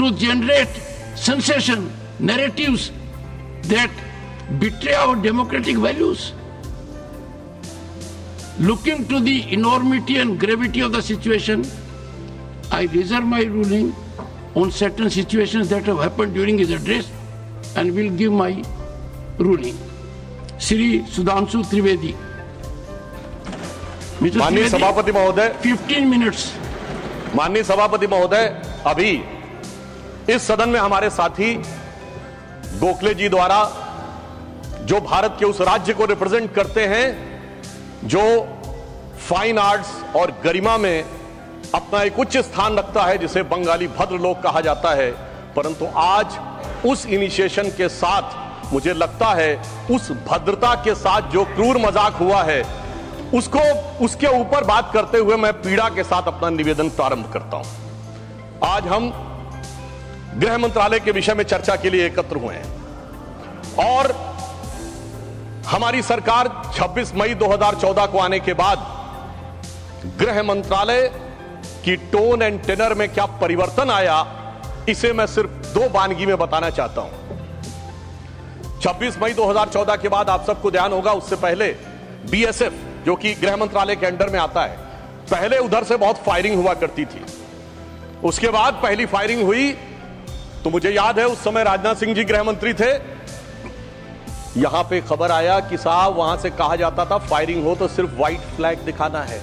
to generate sensation, narratives that betray our democratic values. Looking to the enormity and gravity of the situation, I reserve my ruling on certain situations that have happened during his address and will give my ruling. Shri Sudhanshu Trivedi. Mr. माननीय सभापति महोदय, 15 minutes. माननीय सभापति महोदय, अभी इस सदन में हमारे साथी गोखले जी द्वारा जो भारत के उस राज्य को रिप्रेजेंट करते हैं जो फाइन आर्ट्स और गरिमा में अपना एक उच्च स्थान रखता है, जिसे बंगाली भद्र लोक कहा जाता है, परंतु आज उस इनिशिएशन के साथ मुझे लगता है उस भद्रता के साथ जो क्रूर मजाक हुआ है उसके ऊपर बात करते हुए मैं पीड़ा के साथ अपना निवेदन प्रारंभ करता हूं। आज हम गृह मंत्रालय के विषय में चर्चा के लिए एकत्र हुए हैं और हमारी सरकार 26 मई 2014 को आने के बाद गृह मंत्रालय की टोन एंड टेनर में क्या परिवर्तन आया, इसे मैं सिर्फ दो वानगी में बताना चाहता हूं। 26 मई 2014 के बाद आप सबको ध्यान होगा, उससे पहले बीएसएफ जो कि गृह मंत्रालय के अंडर में आता है, पहले उधर से बहुत फायरिंग हुआ करती थी। उसके बाद पहली फायरिंग हुई तो मुझे याद है उस समय राजनाथ सिंह जी गृह मंत्री थे। यहां पे खबर आया कि साहब वहां से कहा जाता था फायरिंग हो तो सिर्फ व्हाइट फ्लैग दिखाना है।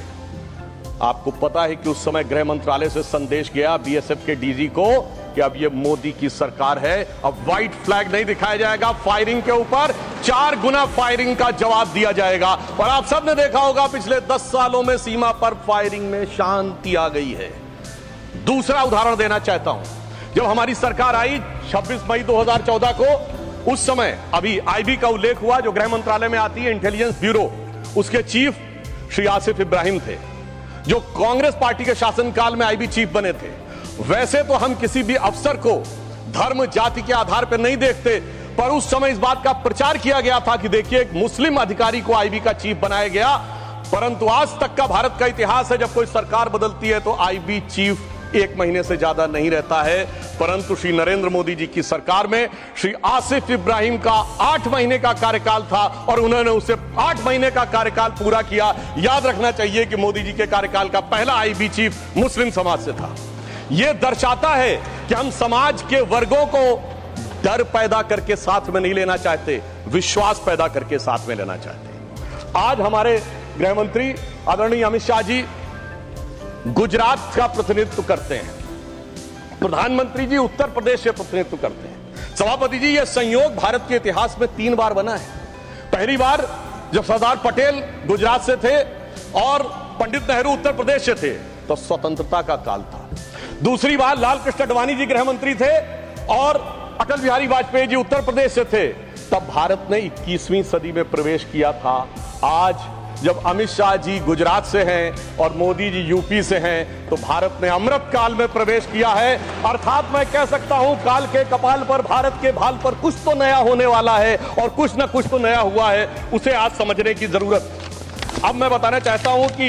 आपको पता है कि उस समय गृह मंत्रालय से संदेश गया बीएसएफ के डीजी को कि अब ये मोदी की सरकार है, अब व्हाइट फ्लैग नहीं दिखाया जाएगा, फायरिंग के ऊपर 4 गुना फायरिंग का जवाब दिया जाएगा। और आप सबने देखा होगा पिछले 10 सालों में सीमा पर फायरिंग में शांति आ गई है। दूसरा उदाहरण देना चाहता हूं, जब हमारी सरकार आई 26 मई 2014 को, उस समय अभी आईबी का उल्लेख हुआ जो गृह मंत्रालय में आती है, इंटेलिजेंस ब्यूरो, उसके चीफ श्री आसिफ इब्राहिम थे जो कांग्रेस पार्टी के शासनकाल में आईबी चीफ बने थे। वैसे तो हम किसी भी अफसर को धर्म जाति के आधार पर नहीं देखते, पर उस समय इस बात का प्रचार किया गया था कि देखिए एक मुस्लिम अधिकारी को आईबी का चीफ बनाया गया। परंतु आज तक का भारत का इतिहास है, जब कोई सरकार बदलती है तो आईबी चीफ 1 महीने से ज्यादा नहीं रहता है। परंतु श्री नरेंद्र मोदी जी की सरकार में श्री आसिफ इब्राहिम का 8 महीने का कार्यकाल था और उन्होंने उसे 8 महीने का कार्यकाल पूरा किया। याद रखना चाहिए कि मोदी जी के कार्यकाल का पहला आईबी चीफ मुस्लिम समाज से था। यह दर्शाता है कि हम समाज के वर्गों को डर पैदा करके साथ में नहीं लेना चाहते, विश्वास पैदा करके साथ में लेना चाहते। आज हमारे गृह मंत्री आदरणीय अमित शाह जी गुजरात का प्रतिनिधित्व करते हैं, प्रधानमंत्री जी उत्तर प्रदेश से प्रतिनिधित्व करते हैं। सभापति जी, यह संयोग भारत के इतिहास में 3 बार बना है। पहली बार जब सरदार पटेल गुजरात से थे और पंडित नेहरू उत्तर प्रदेश से थे तो स्वतंत्रता का काल था। दूसरी बार लाल कृष्ण आडवाणी जी गृह मंत्री थे और अटल बिहारी वाजपेयी जी उत्तर प्रदेश से थे, तब भारत ने 21वीं सदी में प्रवेश किया था। आज जब अमित शाह जी गुजरात से हैं और मोदी जी यूपी से हैं, तो भारत ने अमृत काल में प्रवेश किया है। अर्थात मैं कह सकता हूं काल के कपाल पर, भारत के भाल पर कुछ तो नया होने वाला है और कुछ ना कुछ तो नया हुआ है, उसे आज समझने की जरूरत। अब मैं बताना चाहता हूं कि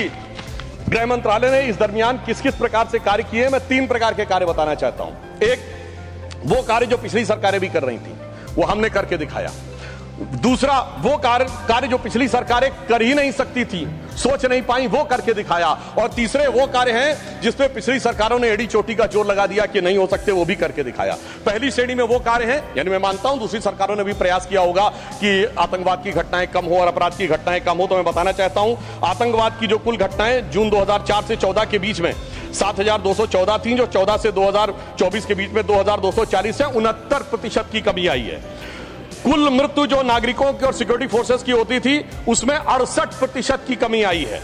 गृह मंत्रालय ने इस दरमियान किस किस प्रकार से कार्य किए। मैं 3 प्रकार के कार्य बताना चाहता हूं। एक, वो कार्य जो पिछली सरकारें भी कर रही थी, वो हमने करके दिखाया। दूसरा, वो कार्य जो पिछली सरकारें कर ही नहीं सकती थी, सोच नहीं पाई, वो करके दिखाया। और तीसरे वो कार्य हैं जिसपे पिछली सरकारों ने एड़ी चोटी का जोर लगा दिया कि नहीं हो सकते, वो भी करके दिखाया। पहली श्रेणी में वो कार्य हैं, यानी मैं मानता हूं दूसरी सरकारों ने भी प्रयास किया होगा कि आतंकवाद की घटनाएं कम हो और अपराध की घटनाएं कम हो। तो मैं बताना चाहता हूं आतंकवाद की जो कुल घटनाएं जून 2004 से 14 के बीच में 7214 थी, जो 14 से 2024 के बीच में 2240 से 69% की कमी आई है। कुल मृत्यु जो नागरिकों की और सिक्योरिटी फोर्सेस की होती थी उसमें 68% की कमी आई है।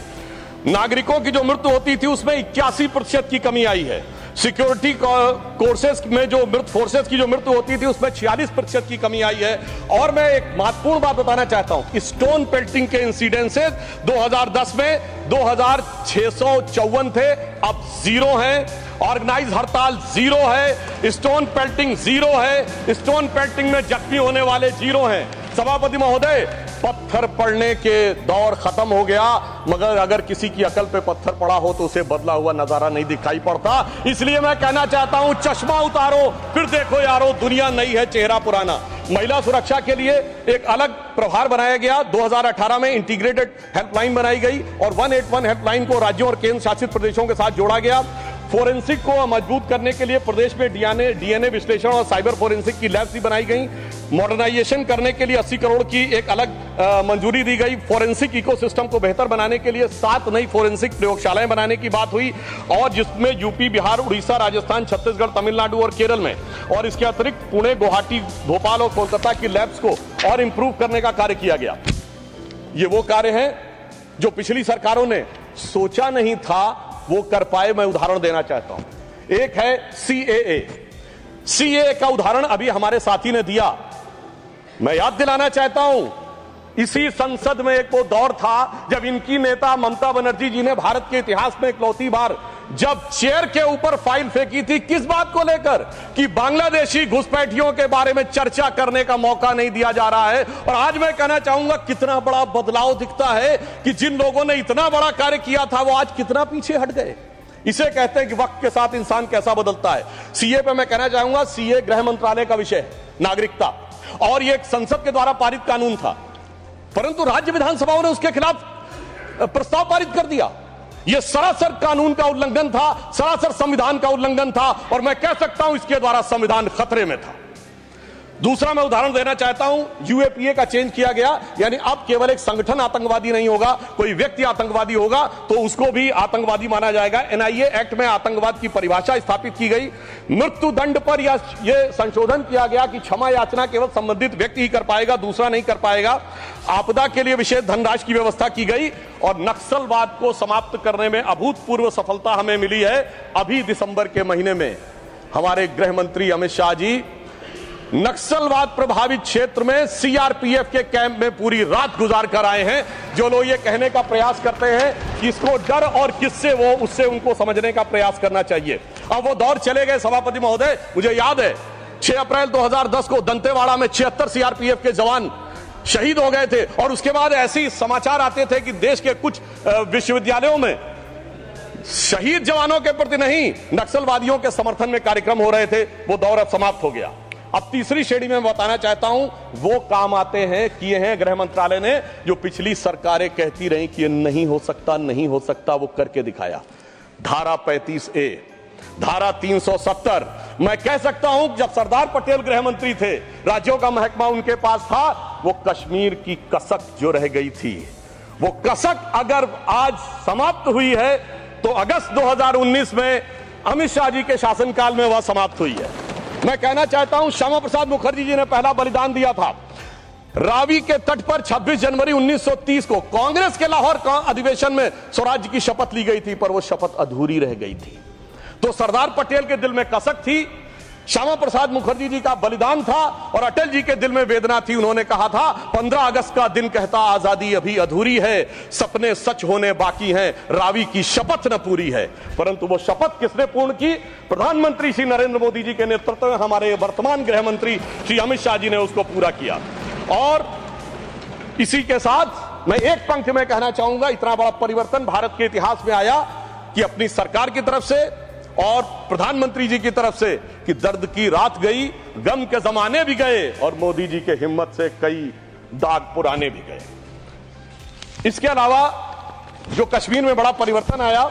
नागरिकों की जो मृत्यु होती थी उसमें 81% की कमी आई है। सिक्योरिटी कोर्सेस में जो फोर्सेस की जो मृत्यु होती थी उसमें 46% की कमी आई है। और मैं एक महत्वपूर्ण बात बताना चाहता हूं, स्टोन पेल्टिंग के इंसिडेंसेस 2010 में 2654 थे, अब 0 हैं। ऑर्गेनाइज हड़ताल 0 है, स्टोन पेल्टिंग 0 है, स्टोन पेल्टिंग में जख्मी होने वाले 0 हैं। सभापति महोदय, पत्थर पड़ने के दौर खत्म हो गया, मगर अगर किसी की अकल पे पत्थर पड़ा हो तो उसे बदला हुआ नजारा नहीं दिखाई पड़ता। इसलिए मैं कहना चाहता हूं, चश्मा उतारो, फिर देखो यारो, दुनिया नई है, चेहरा पुराना। महिला सुरक्षा के लिए एक अलग प्रभार बनाया गया। 2018 में इंटीग्रेटेड हेल्पलाइन बनाई गई और 181 हेल्पलाइन को राज्यों और केंद्र शासित प्रदेशों के साथ जोड़ा गया। फोरेंसिक को मजबूत करने के लिए प्रदेश में डीएनए विश्लेषण और साइबर फोरेंसिक की लैब्स भी बनाई गई। मॉडर्नाइजेशन करने के लिए 80 करोड़ की एक अलग मंजूरी दी गई। फोरेंसिक इकोसिस्टम को बेहतर बनाने के लिए 7 नई फोरेंसिक प्रयोगशालाएं बनाने की बात हुई, और जिसमें यूपी, बिहार, उड़ीसा, राजस्थान, छत्तीसगढ़, तमिलनाडु और केरल में, और इसके अतिरिक्त पुणे, गुवाहाटी, भोपाल और कोलकाता की लैब्स को और इंप्रूव करने का कार्य किया गया। ये वो कार्य है जो पिछली सरकारों ने सोचा नहीं था वो कर पाए। मैं उदाहरण देना चाहता हूं। एक है सीएए का उदाहरण अभी हमारे साथी ने दिया। मैं याद दिलाना चाहता हूं, इसी संसद में एक वो दौर था जब इनकी नेता ममता बनर्जी जी ने भारत के इतिहास में इकलौती बार जब चेयर के ऊपर फाइल फेंकी थी, किस बात को लेकर कि बांग्लादेशी घुसपैठियों के बारे में चर्चा करने का मौका नहीं दिया जा रहा है। और आज मैं कहना चाहूंगा, कितना बड़ा बदलाव दिखता है कि जिन लोगों ने इतना बड़ा कार्य किया था वो आज कितना पीछे हट गए। इसे कहते हैं कि वक्त के साथ इंसान कैसा बदलता है। सीए पे मैं कहना चाहूंगा, सीए गृह मंत्रालय का विषय है, नागरिकता, और ये एक संसद के द्वारा पारित कानून था, परंतु राज्य विधानसभाओं ने उसके खिलाफ प्रस्ताव पारित कर दिया। यह सरासर कानून का उल्लंघन था, सरासर संविधान का उल्लंघन था, और मैं कह सकता हूं इसके द्वारा संविधान खतरे में था। दूसरा मैं उदाहरण देना चाहता हूं, यूएपीए का चेंज किया गया, यानी अब केवल एक संगठन आतंकवादी नहीं होगा, कोई व्यक्ति आतंकवादी होगा तो उसको भी आतंकवादी माना जाएगा। एनआईए एक्ट में आतंकवाद की परिभाषा स्थापित की गई। मृत्यु दंड पर यह संशोधन किया गया कि क्षमा याचना केवल संबंधित व्यक्ति ही कर पाएगा, दूसरा नहीं कर पाएगा। आपदा के लिए विशेष धनराशि की व्यवस्था की गई, और नक्सलवाद को समाप्त करने में अभूतपूर्व सफलता हमें मिली है। अभी दिसंबर के महीने में हमारे गृह मंत्री अमित शाह जी नक्सलवाद प्रभावित क्षेत्र में सीआरपीएफ के कैंप में पूरी रात गुजार कर आए हैं। जो लोग ये कहने का प्रयास करते हैं कि इसको डर और किससे वो, उससे उनको समझने का प्रयास करना चाहिए। अब वो दौर चले गए सभापति महोदय। मुझे याद है 6 अप्रैल 2010 को दंतेवाड़ा में 76 सीआरपीएफ के जवान शहीद हो गए थे, और उसके बाद ऐसे समाचार आते थे कि देश के कुछ विश्वविद्यालयों में शहीद जवानों के प्रति नहीं, नक्सलवादियों के समर्थन में कार्यक्रम हो रहे थे। वो दौर अब समाप्त हो गया। अब तीसरी श्रेणी में बताना चाहता हूं, वो काम आते हैं, किए हैं गृह मंत्रालय ने, जो पिछली सरकारें कहती रही कि ये नहीं हो सकता, नहीं हो सकता, वो करके दिखाया। धारा 35A, धारा 370। मैं कह सकता हूं जब सरदार पटेल गृह मंत्री थे, राज्यों का महकमा उनके पास था, वो कश्मीर की कसक जो रह गई थी, वो कसक अगर आज समाप्त हुई है तो अगस्त 2019 में अमित शाह जी के शासनकाल में वह समाप्त हुई है। मैं कहना चाहता हूं, श्यामा प्रसाद मुखर्जी जी ने पहला बलिदान दिया था रावी के तट पर 26 जनवरी 1930 को। कांग्रेस के लाहौर अधिवेशन में स्वराज्य की शपथ ली गई थी, पर वो शपथ अधूरी रह गई थी। तो सरदार पटेल के दिल में कसक थी, श्यामा प्रसाद मुखर्जी जी का बलिदान था, और अटल जी के दिल में वेदना थी। उन्होंने कहा था 15 अगस्त का दिन कहता आजादी अभी अधूरी है, सपने सच होने बाकी हैं, रावी की शपथ न पूरी है। परंतु वो शपथ किसने पूर्ण की? प्रधानमंत्री श्री नरेंद्र मोदी जी के नेतृत्व में हमारे वर्तमान गृह मंत्री श्री अमित शाह जी ने उसको पूरा किया। और इसी के साथ मैं एक पंक्ति में कहना चाहूंगा, इतना बड़ा परिवर्तन भारत के इतिहास में आया कि अपनी सरकार की तरफ से और प्रधानमंत्री जी की तरफ से कि दर्द की रात गई, गम के जमाने भी गए, और मोदी जी के हिम्मत से कई दाग पुराने भी गए। इसके अलावा जो कश्मीर में बड़ा परिवर्तन आया,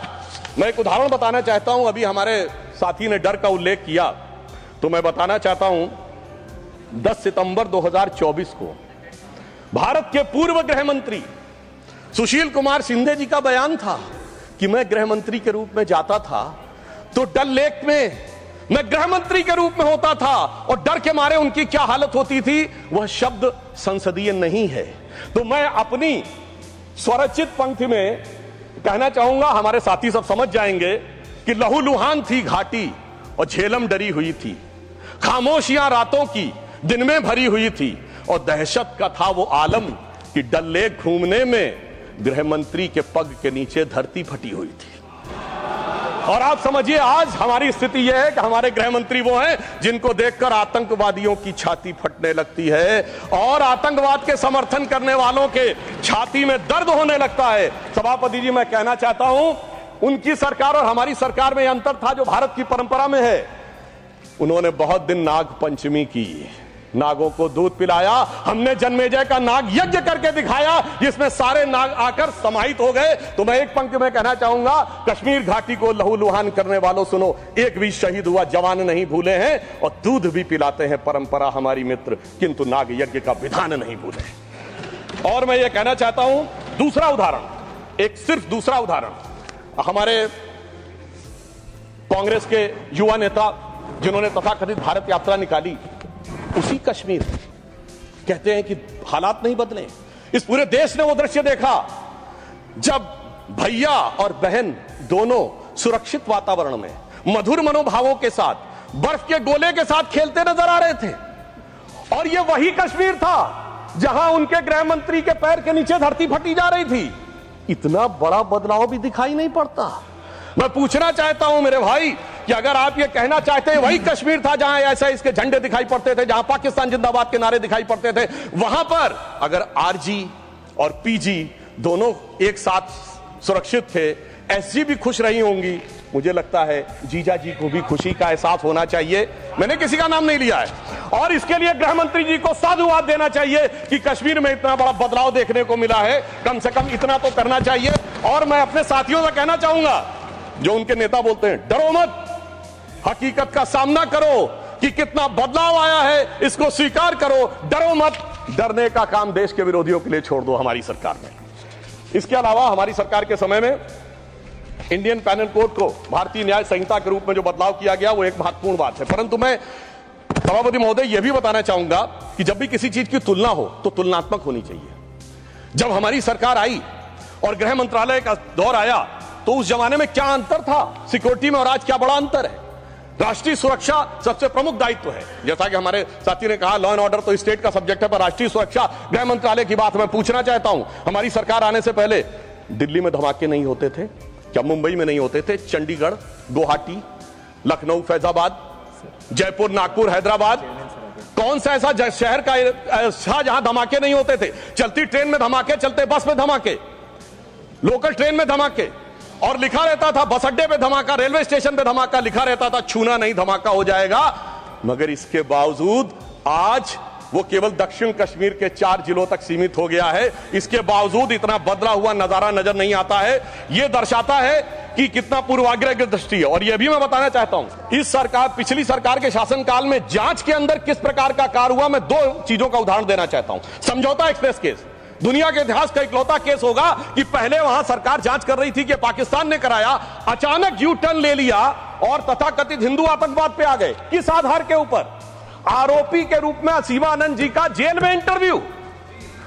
मैं एक उदाहरण बताना चाहता हूं। अभी हमारे साथी ने डर का उल्लेख किया, तो मैं बताना चाहता हूं 10 सितंबर 2024 को भारत के पूर्व गृह मंत्री सुशील कुमार शिंदे जी का बयान था कि मैं गृह मंत्री के रूप में जाता था तो डल लेक में मैं गृह मंत्री के रूप में होता था, और डर के मारे उनकी क्या हालत होती थी, वह शब्द संसदीय नहीं है। तो मैं अपनी स्वरचित पंक्ति में कहना चाहूंगा, हमारे साथी सब समझ जाएंगे कि लहूलुहान थी घाटी और झेलम डरी हुई थी, खामोशियां रातों की दिन में भरी हुई थी, और दहशत का था वो आलम कि डल लेक घूमने में गृह मंत्री के पग के नीचे धरती फटी हुई थी। और आप समझिए आज हमारी स्थिति यह है कि हमारे गृह मंत्री वो हैं जिनको देखकर आतंकवादियों की छाती फटने लगती है और आतंकवाद के समर्थन करने वालों के छाती में दर्द होने लगता है। सभापति जी, मैं कहना चाहता हूं, उनकी सरकार और हमारी सरकार में यह अंतर था जो भारत की परंपरा में है। उन्होंने बहुत दिन नाग पंचमी की, नागों को दूध पिलाया। हमने जन्मेजय का नाग यज्ञ करके दिखाया जिसमें सारे नाग आकर समाहित हो गए। तो मैं एक पंक्ति में कहना चाहूंगा, कश्मीर घाटी को लहूलुहान करने वालों सुनो, एक भी शहीद हुआ जवान नहीं भूले हैं और दूध भी पिलाते हैं परंपरा हमारी मित्र, किंतु नाग यज्ञ का विधान नहीं भूले। और मैं ये कहना चाहता हूं, दूसरा उदाहरण, एक सिर्फ दूसरा उदाहरण, हमारे कांग्रेस के युवा नेता जिन्होंने तथाकथित भारत यात्रा निकाली, उसी कश्मीर कहते हैं कि हालात नहीं बदले। इस पूरे देश ने वो दृश्य देखा जब भैया और बहन दोनों सुरक्षित वातावरण में मधुर मनोभावों के साथ बर्फ के गोले के साथ खेलते नजर आ रहे थे। और ये वही कश्मीर था जहां उनके गृह मंत्री के पैर के नीचे धरती फटी जा रही थी। इतना बड़ा बदलाव भी दिखाई नहीं पड़ता। मैं पूछना चाहता हूं मेरे भाई कि अगर आप ये कहना चाहते हैं वही कश्मीर था जहां ऐसा इसके झंडे दिखाई पड़ते थे, जहां पाकिस्तान जिंदाबाद के नारे दिखाई पड़ते थे, वहां पर अगर आरजी और पीजी दोनों एक साथ सुरक्षित थे, एसजी भी खुश रही होंगी, मुझे लगता है जीजा जी को भी खुशी का एहसास होना चाहिए। मैंने किसी का नाम नहीं लिया है। और इसके लिए गृह मंत्री जी को साधुवाद देना चाहिए कि कश्मीर में इतना बड़ा बदलाव देखने को मिला है। कम से कम इतना तो करना चाहिए। और मैं अपने साथियों से कहना चाहूंगा जो उनके नेता बोलते हैं डरो मत, हकीकत का सामना करो कि कितना बदलाव आया है, इसको स्वीकार करो, डरो मत। डरने का काम देश के विरोधियों के लिए छोड़ दो हमारी सरकार में। इसके अलावा हमारी सरकार के समय में इंडियन पैनल कोड को भारतीय न्याय संहिता के रूप में जो बदलाव किया गया वो एक महत्वपूर्ण बात है। परंतु मैं सभापति महोदय यह भी बताना चाहूंगा कि जब भी किसी चीज की तुलना हो तो तुलनात्मक होनी चाहिए। जब हमारी सरकार आई और गृह मंत्रालय का दौर आया तो उस जमाने में क्या अंतर था सिक्योरिटी में और आज क्या बड़ा अंतर है। राष्ट्रीय सुरक्षा सबसे प्रमुख दायित्व है। जैसा कि हमारे साथी ने कहा, लॉ एंड ऑर्डर तो स्टेट का सब्जेक्ट है, पर राष्ट्रीय सुरक्षा गृह मंत्रालय की बात मैं पूछना चाहता हूं। हमारी सरकार आने से पहले दिल्ली में धमाके नहीं होते थे क्या? मुंबई में नहीं होते थे? चंडीगढ़, गुवाहाटी, लखनऊ, फैजाबाद, जयपुर, नागपुर, हैदराबाद, कौन सा ऐसा शहर का जहां धमाके नहीं होते थे? चलती ट्रेन में धमाके, चलते बस में धमाके, लोकल ट्रेन में धमाके, और लिखा रहता था बस अड्डे पे धमाका, रेलवे स्टेशन पे धमाका, लिखा रहता था छूना नहीं, धमाका हो जाएगा। मगर इसके बावजूद आज वो केवल दक्षिण कश्मीर के 4 जिलों तक सीमित हो गया है। इसके बावजूद इतना बदला हुआ नजारा नजर नहीं आता है। यह दर्शाता है कि कितना पूर्वाग्रह की दृष्टि है। और यह भी मैं बताना चाहता हूं, इस सरकार, पिछली सरकार के शासनकाल में जांच के अंदर किस प्रकार का कार्य हुआ, मैं 2 चीजों का उदाहरण देना चाहता हूं। समझौता एक्सप्रेस केस दुनिया के इतिहास का इकलौता केस होगा कि पहले वहां सरकार जांच कर रही थी कि पाकिस्तान ने कराया, अचानक यू टर्न ले लिया और तथाकथित हिंदू आतंकवाद पे आ गए। किस आधार के ऊपर? आरोपी के रूप में असीमा आनंद जी का जेल में इंटरव्यू।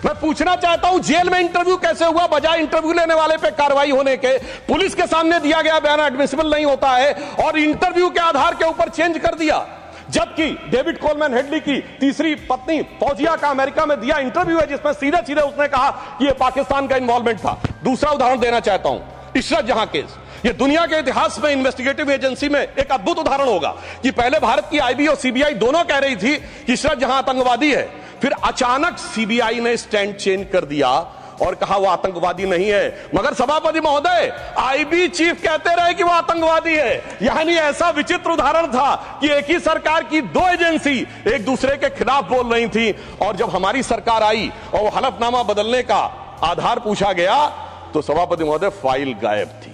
मैं पूछना चाहता हूं जेल में इंटरव्यू कैसे हुआ? बजाय इंटरव्यू लेने वाले पे कार्रवाई होने के पुलिस के सामने दिया गया बयान एडमिसिबल नहीं होता है और इंटरव्यू के आधार के ऊपर चेंज कर दिया। जबकि डेविड कोलमैन हेडली की तीसरी पत्नी फौजिया का अमेरिका में दिया इंटरव्यू है जिसमें सीधे सीधे उसने कहा कि यह पाकिस्तान का इन्वॉल्वमेंट था। दूसरा उदाहरण देना चाहता हूं, इशरत जहां केस। यह दुनिया के इतिहास में इन्वेस्टिगेटिव एजेंसी में एक अद्भुत उदाहरण होगा कि पहले भारत की आईबी और सीबीआई दोनों कह रही थी कि इशरत जहां आतंकवादी है, फिर अचानक सीबीआई ने स्टैंड चेंज कर दिया और कहा वो आतंकवादी नहीं है। मगर सभापति महोदय, आईबी चीफ कहते रहे कि वो आतंकवादी है। यानी ऐसा विचित्र उदाहरण था कि एक ही सरकार की 2 एजेंसी एक दूसरे के खिलाफ बोल रही थी। और जब हमारी सरकार आई और वो हलफनामा बदलने का आधार पूछा गया तो सभापति महोदय फाइल गायब थी।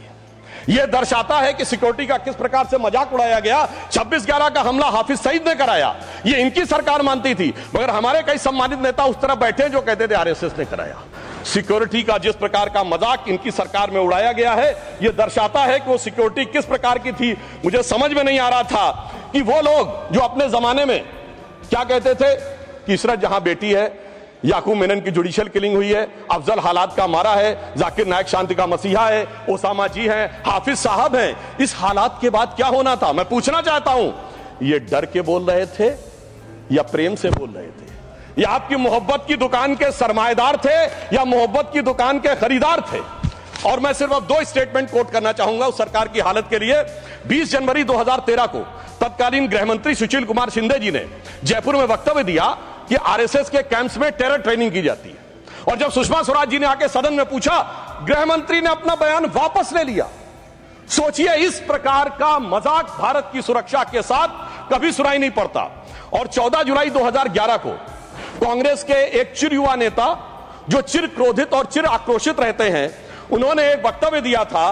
यह दर्शाता है कि सिक्योरिटी का किस प्रकार से मजाक उड़ाया गया। 26/11 का हमला हाफिज सईद ने कराया, यह इनकी सरकार मानती थी, मगर हमारे कई सम्मानित नेता उस तरफ बैठे हैं जो कहते थे आरएसएस ने कराया। सिक्योरिटी का जिस प्रकार का मजाक इनकी सरकार में उड़ाया गया है, यह दर्शाता है कि वो सिक्योरिटी किस प्रकार की थी। मुझे समझ में नहीं आ रहा था कि वो लोग जो अपने जमाने में क्या कहते थे कि इशरत जहां बेटी है, याकूब मेनन की जुडिशियल किलिंग हुई है, अफजल हालात का मारा है, जाकिर नायक शांति का मसीहा है, ओसामा जी हैं, हाफिज साहब हैं। इस हालात के बाद क्या होना था? मैं पूछना चाहता हूं, ये डर के बोल रहे थे या प्रेम से बोल रहे थे? या आपकी मोहब्बत की दुकान के सरमाएदार थे या मोहब्बत की दुकान के खरीदार थे? और मैं सिर्फ अब 2 स्टेटमेंट कोट करना चाहूंगा उस सरकार की हालत के लिए। 20 जनवरी 2013 को तत्कालीन गृह मंत्री सुशील कुमार शिंदे जी ने जयपुर में वक्तव्य दिया कि आरएसएस के कैंप्स में टेरर ट्रेनिंग की जाती है, और जब सुषमा स्वराज जी ने आके सदन में पूछा, गृह मंत्री ने अपना बयान वापस ले लिया। सोचिए, इस प्रकार का मजाक भारत की सुरक्षा के साथ कभी सुनाई नहीं पड़ता। और 14 जुलाई 2011 को कांग्रेस के एक चिर युवा नेता जो चिर क्रोधित और चिर आक्रोशित रहते हैं, उन्होंने एक वक्तव्य दिया था,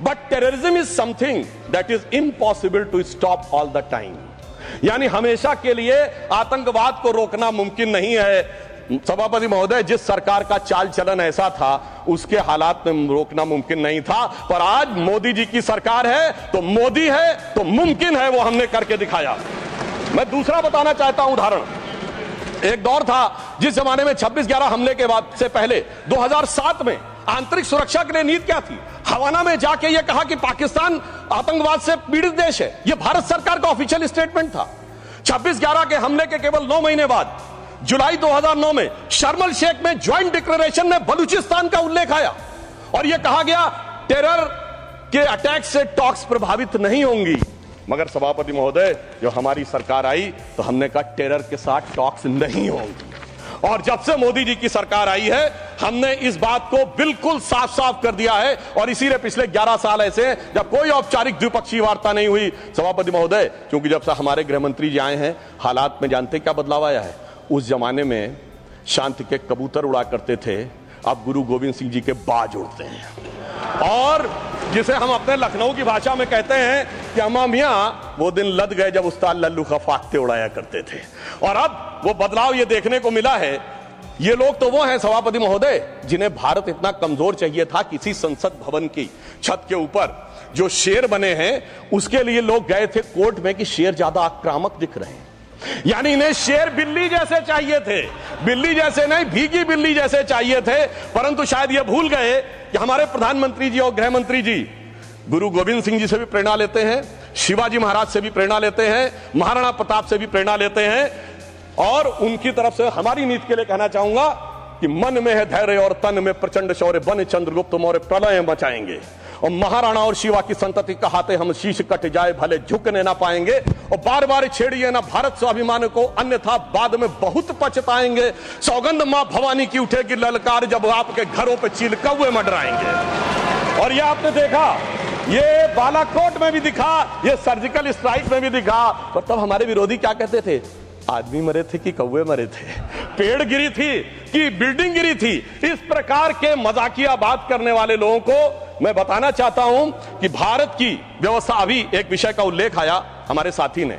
but terrorism is something that is impossible to stop all the time. यानी हमेशा के लिए आतंकवाद को रोकना मुमकिन नहीं है। सभापति महोदय, जिस सरकार का चाल चलन ऐसा था, उसके हालात में रोकना मुमकिन नहीं था, पर आज मोदी जी की सरकार है तो मोदी है तो मुमकिन है, वो हमने करके दिखाया। मैं दूसरा बताना चाहता हूं उदाहरण। एक दौर था जिस जमाने में 26/11 हमले के बाद से पहले 2007 में आंतरिक सुरक्षा के लिए नीति क्या थी? हवाना में जाके यह कहा कि पाकिस्तान आतंकवाद से पीड़ित देश है। यह भारत सरकार का ऑफिशियल स्टेटमेंट था। 26/11 के हमले के केवल 9 महीने बाद जुलाई 2009 में शर्म एल शेख में ज्वाइंट डिक्लेरेशन में बलूचिस्तान का उल्लेख आया और यह कहा गया टेरर के अटैक से टॉक्स प्रभावित नहीं होंगी। मगर सभापति महोदय, जो हमारी सरकार आई तो हमने कहा टेरर के साथ टॉक्स नहीं होंगी। और जब से मोदी जी की सरकार आई है, हमने इस बात को बिल्कुल साफ साफ कर दिया है। और इसीलिए पिछले 11 साल ऐसे जब कोई औपचारिक द्विपक्षीय वार्ता नहीं हुई, सभापति महोदय, क्योंकि जब से हमारे गृह मंत्री जी आए हैं, हालात में जानते क्या बदलाव आया है? उस जमाने में शांति के कबूतर उड़ा करते थे, अब गुरु गोविंद सिंह जी के बाज उड़ते हैं। और जिसे हम अपने लखनऊ की भाषा में कहते हैं कि अम्मा मियां, वो दिन लद गए जब उस्ताद लल्लू खा फाख्ते उड़ाया करते थे। और अब वो बदलाव ये देखने को मिला है। ये लोग तो वो हैं सभापति महोदय, जिन्हें भारत इतना कमजोर चाहिए था, किसी संसद भवन की छत के ऊपर जो शेर बने हैं, उसके लिए लोग गए थे कोर्ट में कि शेर ज्यादा आक्रामक दिख रहे हैं। यानी इन्हें शेर बिल्ली जैसे चाहिए थे, बिल्ली जैसे नहीं, भीगी बिल्ली जैसे चाहिए थे। परंतु शायद ये भूल गए कि हमारे प्रधानमंत्री जी और गृह मंत्री जी गुरु गोविंद सिंह जी से भी प्रेरणा लेते हैं, शिवाजी महाराज से भी प्रेरणा लेते हैं, महाराणा प्रताप से भी प्रेरणा लेते हैं। और उनकी तरफ से हमारी नीति के लिए कहना चाहूंगा कि मन में है धैर्य और तन में प्रचंड शौर्य, बन चंद्रगुप्त मौर्य प्रलय मचाएंगे। और महाराणा और शिवा की संतति कहाते हम शीश कट जाए भले झुकने ना पाएंगे। और बार बार छेड़िए ना भारत स्वाभिमान को, अन्यथा बाद में बहुत पछताएंगे। सौगंध मां भवानी की उठेगी ललकार, जब आपके घरों पे चील कौवे मंडराएंगे। और ये आपने देखा, ये बालाकोट में भी दिखा, ये सर्जिकल स्ट्राइक में भी दिखा। पर तब हमारे विरोधी क्या कहते थे? आदमी मरे थे कि कौवे मरे थे, पेड़ गिरी थी कि बिल्डिंग गिरी थी। इस प्रकार के मजाकिया बात करने वाले लोगों को मैं बताना चाहता हूं कि भारत की व्यवस्था, अभी एक विषय का उल्लेख आया हमारे साथी ने,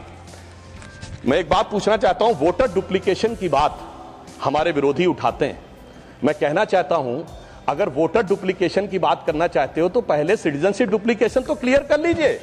मैं एक बात पूछना चाहता हूं। वोटर डुप्लीकेशन की बात हमारे विरोधी उठाते हैं। मैं कहना चाहता हूं, अगर वोटर डुप्लीकेशन की बात करना चाहते हो तो पहले सिटीजनशिप डुप्लीकेशन तो क्लियर कर लीजिए।